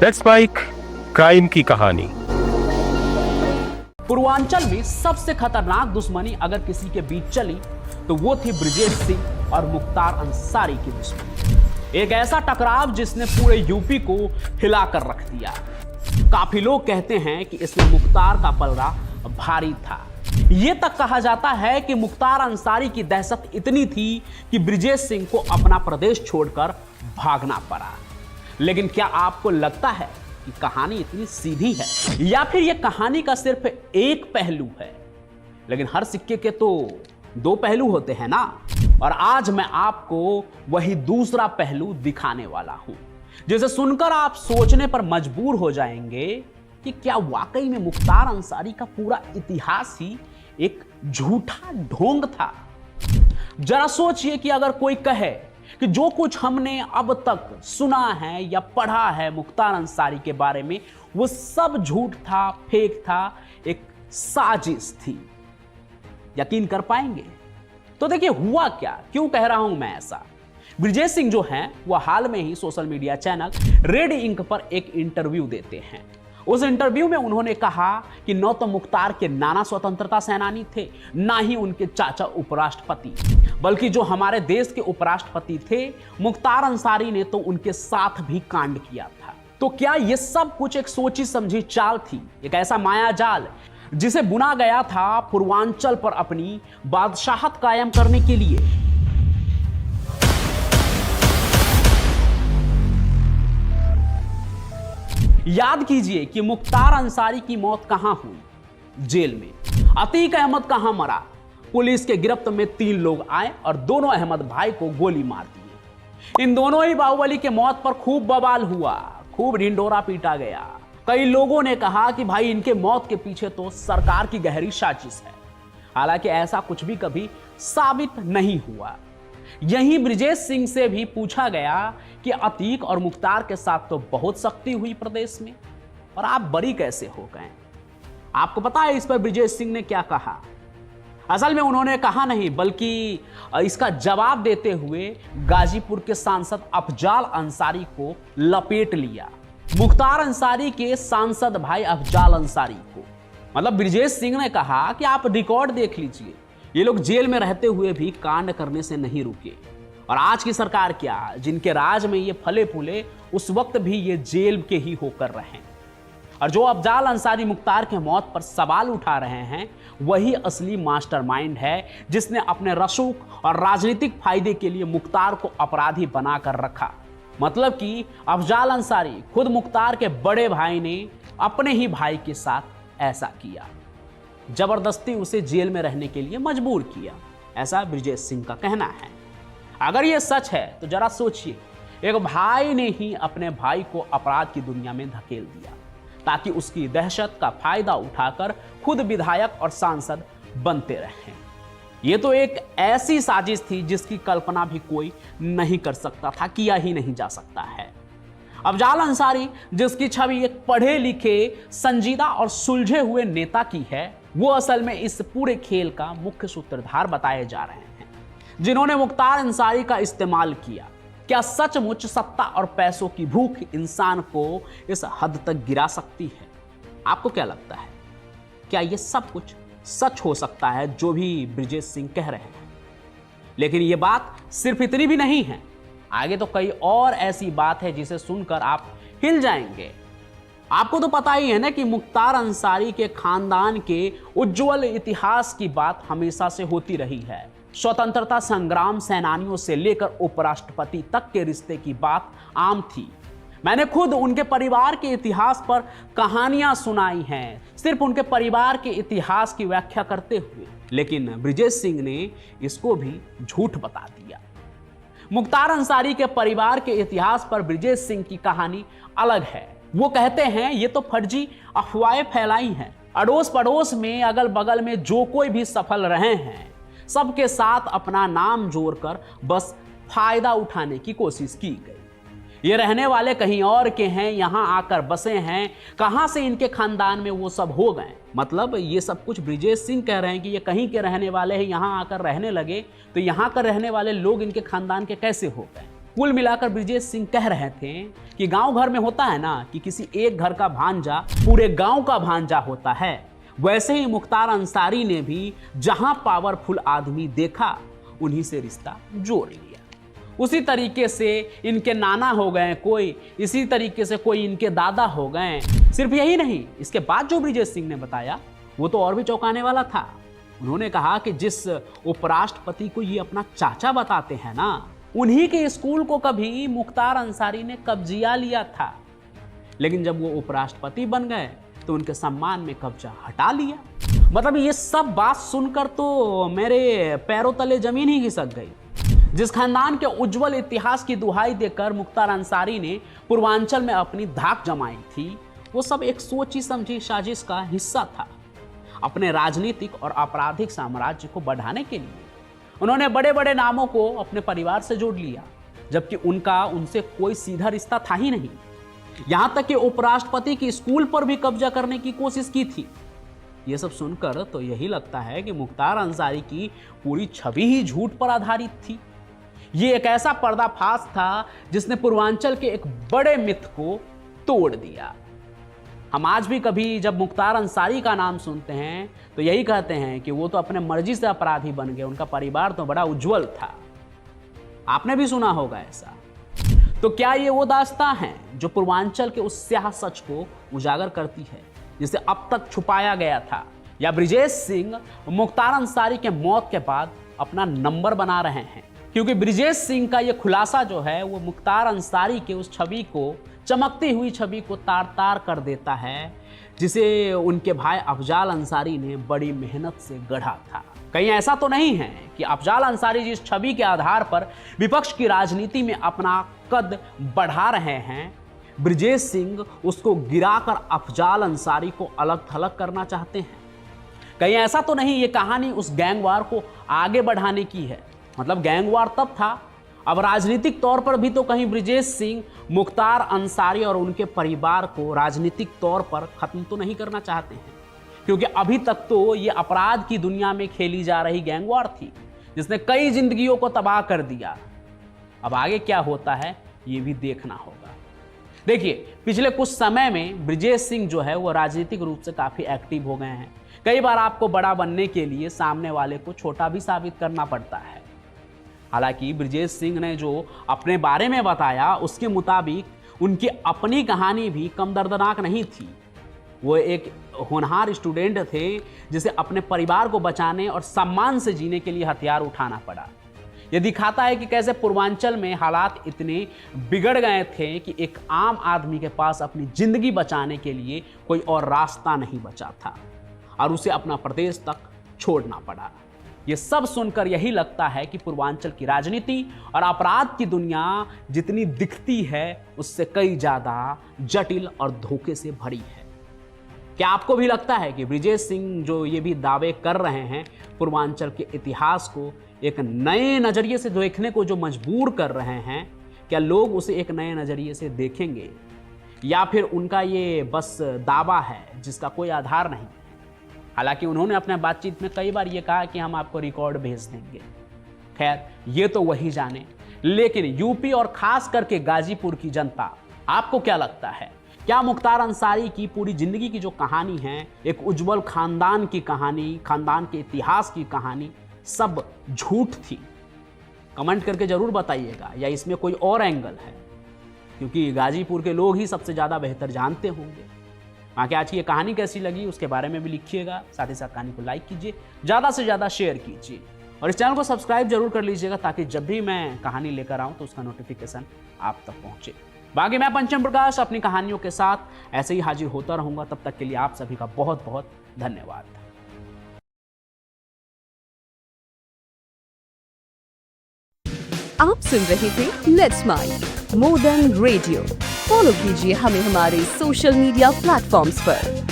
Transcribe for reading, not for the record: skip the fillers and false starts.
Let's bike crime की कहानी। पूर्वांचल में सबसे खतरनाक दुश्मनी अगर किसी के बीच चली तो वो थी ब्रिजेश सिंह और मुख्तार अंसारी की दुश्मनी। एक ऐसा टकराव जिसने पूरे यूपी को हिलाकर रख दिया। काफी लोग कहते हैं कि इसमें मुख्तार का पलड़ा भारी था। ये तक कहा जाता है कि मुख्तार अंसारी की दहशत इतनी थी कि ब्रिजेश सिंह को अपना प्रदेश छोड़कर भागना पड़ा। लेकिन क्या आपको लगता है कि कहानी इतनी सीधी है या फिर यह कहानी का सिर्फ एक पहलू है? लेकिन हर सिक्के के तो दो पहलू होते हैं ना। और आज मैं आपको वही दूसरा पहलू दिखाने वाला हूं, जिसे सुनकर आप सोचने पर मजबूर हो जाएंगे कि क्या वाकई में मुख्तार अंसारी का पूरा इतिहास ही एक झूठा ढोंग था। जरा सोचिए कि अगर कोई कहे कि जो कुछ हमने अब तक सुना है या पढ़ा है मुख्तार अंसारी के बारे में वो सब झूठ था, फेक था, एक साजिश थी, यकीन कर पाएंगे? तो देखिए हुआ क्या, क्यों कह रहा हूं मैं ऐसा। ब्रिजेश सिंह जो हैं वो हाल में ही social media channel red ink पर एक इंटरव्यू देते हैं। उस इंटरव्यू में उन्होंने कहा कि न तो मुख्तार के नाना स्वतंत्रता सेनानी थे, ना ही उनके चाचा उपराष्ट्रपति, बल्कि जो हमारे देश के उपराष्ट्रपति थे मुख्तार अंसारी ने तो उनके साथ भी कांड किया था। तो क्या यह सब कुछ एक सोची समझी चाल थी, एक ऐसा माया जाल जिसे बुना गया था पूर्वांचल पर अपनी बादशाहत कायम करने के लिए? याद कीजिए कि मुख्तार अंसारी की मौत कहां हुई? जेल में। अतीक अहमद कहां मरा? पुलिस के गिरफ्त में 3 लोग आए और दोनों अहमद भाई को गोली मार दी। इन दोनों ही बाहुबली के मौत पर खूब बवाल हुआ, खूब ढिंढोरा पीटा गया। कई लोगों ने कहा कि भाई इनके मौत के पीछे तो सरकार की गहरी साजिश है। हालांकि ऐसा कुछ भी कभी साबित नहीं हुआ। यहीं ब्रिजेश सिंह से भी पूछा गया कि अतीक और मुख्तार के साथ तो बहुत सख्ती हुई प्रदेश में, और आप बरी कैसे हो गए? आपको पता है इस पर ब्रिजेश सिंह ने क्या कहा? असल में उन्होंने कहा नहीं, बल्कि इसका जवाब देते हुए गाजीपुर के सांसद अफजाल अंसारी को लपेट लिया। मुख्तार अंसारी के सांसद भाई अफजाल अंसारी को। मतलब ब्रिजेश सिंह ने कहा कि आप रिकॉर्ड देख लीजिए, ये लोग जेल में रहते हुए भी कांड करने से नहीं रुके। और आज की सरकार क्या, जिनके राज में ये फले फूले, उस वक्त भी ये जेल के ही होकर रहे। और जो अफजाल अंसारी मुख्तार के मौत पर सवाल उठा रहे हैं वही असली मास्टरमाइंड है, जिसने अपने रसूख और राजनीतिक फायदे के लिए मुख्तार को अपराधी बनाकर रखा। मतलब कि अफजाल अंसारी खुद मुख्तार के बड़े भाई ने अपने ही भाई के साथ ऐसा किया, जबरदस्ती उसे जेल में रहने के लिए मजबूर किया। ऐसा ब्रिजेश सिंह का कहना है। अगर यह सच है तो जरा सोचिए, एक भाई ने ही अपने भाई को अपराध की दुनिया में धकेल दिया ताकि उसकी दहशत का फायदा उठाकर खुद विधायक और सांसद बनते रहें। यह तो एक ऐसी साजिश थी जिसकी कल्पना भी कोई नहीं कर सकता था, किया ही नहीं जा सकता है। अफजाल अंसारी जिसकी छवि एक पढ़े लिखे, संजीदा और सुलझे हुए नेता की है, वो असल में इस पूरे खेल का मुख्य सूत्रधार बताए जा रहे हैं, जिन्होंने मुख्तार अंसारी का इस्तेमाल किया। क्या सचमुच सत्ता और पैसों की भूख इंसान को इस हद तक गिरा सकती है? आपको क्या लगता है, क्या यह सब कुछ सच हो सकता है जो भी ब्रिजेश सिंह कह रहे हैं? लेकिन यह बात सिर्फ इतनी भी नहीं है, आगे तो कई और ऐसी बात है जिसे सुनकर आप हिल जाएंगे। आपको तो पता ही है ना कि मुख्तार अंसारी के खानदान के उज्जवल इतिहास की बात हमेशा से होती रही है। स्वतंत्रता संग्राम सेनानियों से लेकर उपराष्ट्रपति तक के रिश्ते की बात आम थी। मैंने खुद उनके परिवार के इतिहास पर कहानियां सुनाई हैं, सिर्फ उनके परिवार के इतिहास की व्याख्या करते हुए। लेकिन ब्रिजेश सिंह ने इसको भी झूठ बता दिया। मुख्तार अंसारी के परिवार के इतिहास पर ब्रिजेश सिंह की कहानी अलग है। वो कहते हैं ये तो फर्जी अफवाहें फैलाई हैं। अड़ोस पड़ोस में, अगल बगल में जो कोई भी सफल रहे हैं, सबके साथ अपना नाम जोड़कर बस फायदा उठाने की कोशिश की गई। ये रहने वाले कहीं और के हैं, यहां आकर बसे हैं, कहां से इनके खानदान में वो सब हो गए। मतलब ये सब कुछ ब्रिजेश सिंह कह रहे हैं कि ये कहीं के रहने वाले हैं, यहां आकर रहने लगे, तो यहां कर रहने वाले लोग इनके खानदान के कैसे हो गए? कुल मिलाकर ब्रिजेश सिंह कह रहे थे कि गांव घर में होता है ना कि किसी एक घर का भांजा पूरे गांव का भांजा होता है, वैसे ही मुख्तार अंसारी ने भी जहां पावरफुल आदमी देखा उन्हीं से रिश्ता जोड़ लिया। उसी तरीके से इनके नाना हो गए कोई, इसी तरीके से कोई इनके दादा हो गए। सिर्फ यही नहीं, इसके बाद जो ब्रिजेश सिंह ने बताया वो तो और भी चौंकाने वाला था। उन्होंने कहा कि जिस उपराष्ट्रपति को ये अपना चाचा बताते हैं ना, उन्हीं के स्कूल को कभी मुख्तार अंसारी ने कब्जिया लिया था, लेकिन जब वो उपराष्ट्रपति बन गए तो उनके सम्मान में कब्जा हटा लिया। मतलब ये सब बात सुनकर तो मेरे पैरों तले जमीन ही खिसक गई। जिस खानदान के उज्जवल इतिहास की दुहाई देकर मुख्तार अंसारी ने पूर्वांचल में अपनी धाक जमाई थी, वो सब एक सोची समझी साजिश का हिस्सा था। अपने राजनीतिक और आपराधिक साम्राज्य को बढ़ाने के लिए उन्होंने बड़े बड़े नामों को अपने परिवार से जोड़ लिया, जबकि उनका उनसे कोई सीधा रिश्ता था ही नहीं। यहां तक कि उपराष्ट्रपति की स्कूल पर भी कब्जा करने की कोशिश की थी। यह सब सुनकर तो यही लगता है कि मुख्तार अंसारी की पूरी छवि ही झूठ पर आधारित थी। ये एक ऐसा पर्दाफाश था जिसने पूर्वांचल के एक बड़े मिथ को तोड़ दिया। हम आज भी कभी जब मुख्तार अंसारी का नाम सुनते हैं तो यही कहते हैं कि वो तो अपने मर्जी से अपराधी बन गए, उनका परिवार तो बड़ा उज्जवल था। आपने भी सुना होगा ऐसा। तो क्या ये वो दास्तां है जो पूर्वांचल के उस स्याह सच को उजागर करती है जिसे अब तक छुपाया गया था, या ब्रिजेश सिंह मुख्तार अंसारी के मौत के बाद अपना नंबर बना रहे हैं? क्योंकि ब्रिजेश सिंह का ये खुलासा जो है वो मुख्तार अंसारी के उस छवि को, चमकती हुई छवि को तार तार कर देता है, जिसे उनके भाई अफजाल अंसारी ने बड़ी मेहनत से गढ़ा था। कहीं ऐसा तो नहीं है कि अफजाल अंसारी जिस छवि के आधार पर विपक्ष की राजनीति में अपना कद बढ़ा रहे हैं, ब्रिजेश सिंह उसको गिराकर अफजाल अंसारी को अलग थलग करना चाहते हैं? कहीं ऐसा तो नहीं ये कहानी उस गैंगवार को आगे बढ़ाने की है? मतलब गैंगवार तब था, अब राजनीतिक तौर पर भी तो कहीं ब्रिजेश सिंह मुख्तार अंसारी और उनके परिवार को राजनीतिक तौर पर खत्म तो नहीं करना चाहते हैं? क्योंकि अभी तक तो ये अपराध की दुनिया में खेली जा रही गैंगवार थी जिसने कई जिंदगियों को तबाह कर दिया। अब आगे क्या होता है ये भी देखना होगा। देखिए, पिछले कुछ समय में ब्रिजेश सिंह जो है वो राजनीतिक रूप से काफी एक्टिव हो गए हैं। कई बार आपको बड़ा बनने के लिए सामने वाले को छोटा भी साबित करना पड़ता है। हालांकि ब्रिजेश सिंह ने जो अपने बारे में बताया उसके मुताबिक उनकी अपनी कहानी भी कम दर्दनाक नहीं थी। वो एक होनहार स्टूडेंट थे जिसे अपने परिवार को बचाने और सम्मान से जीने के लिए हथियार उठाना पड़ा। ये दिखाता है कि कैसे पूर्वांचल में हालात इतने बिगड़ गए थे कि एक आम आदमी के पास अपनी जिंदगी बचाने के लिए कोई और रास्ता नहीं बचा था और उसे अपना प्रदेश तक छोड़ना पड़ा। ये सब सुनकर यही लगता है कि पूर्वांचल की राजनीति और अपराध की दुनिया जितनी दिखती है उससे कई ज्यादा जटिल और धोखे से भरी है। क्या आपको भी लगता है कि ब्रिजेश सिंह जो ये भी दावे कर रहे हैं पूर्वांचल के इतिहास को एक नए नजरिए से देखने को जो मजबूर कर रहे हैं, क्या लोग उसे एक नए नजरिए से देखेंगे, या फिर उनका ये बस दावा है जिसका कोई आधार नहीं? हालांकि उन्होंने अपने बातचीत में कई बार ये कहा कि हम आपको रिकॉर्ड भेज देंगे। खैर, ये तो वही जाने। लेकिन यूपी और खास करके गाजीपुर की जनता, आपको क्या लगता है? क्या मुख्तार अंसारी की पूरी जिंदगी की जो कहानी है, एक उज्जवल खानदान की कहानी, खानदान के इतिहास की कहानी, सब झूठ थी? कमेंट करके जरूर बताइएगा, या इसमें कोई और एंगल है? क्योंकि गाजीपुर के लोग ही सबसे ज़्यादा बेहतर जानते होंगे। बाकी आज की ये कहानी कैसी लगी उसके बारे में भी लिखिएगा। साथ ही साथ कहानी को लाइक कीजिए, ज़्यादा से ज़्यादा शेयर कीजिए और इस चैनल को सब्सक्राइब जरूर कर लीजिएगा ताकि जब भी मैं कहानी लेकर आऊँ तो उसका नोटिफिकेशन आप तक पहुँचे। बाकी मैं पंचम प्रकाश अपनी कहानियों के साथ ऐसे ही हाजिर होता रहूँगा। तब तक के लिए आप सभी का बहुत बहुत धन्यवाद। आप सुन रहे थे let's mind more than radio. Follow कीजिए हमें हमारे सोशल मीडिया प्लेटफॉर्म्स पर।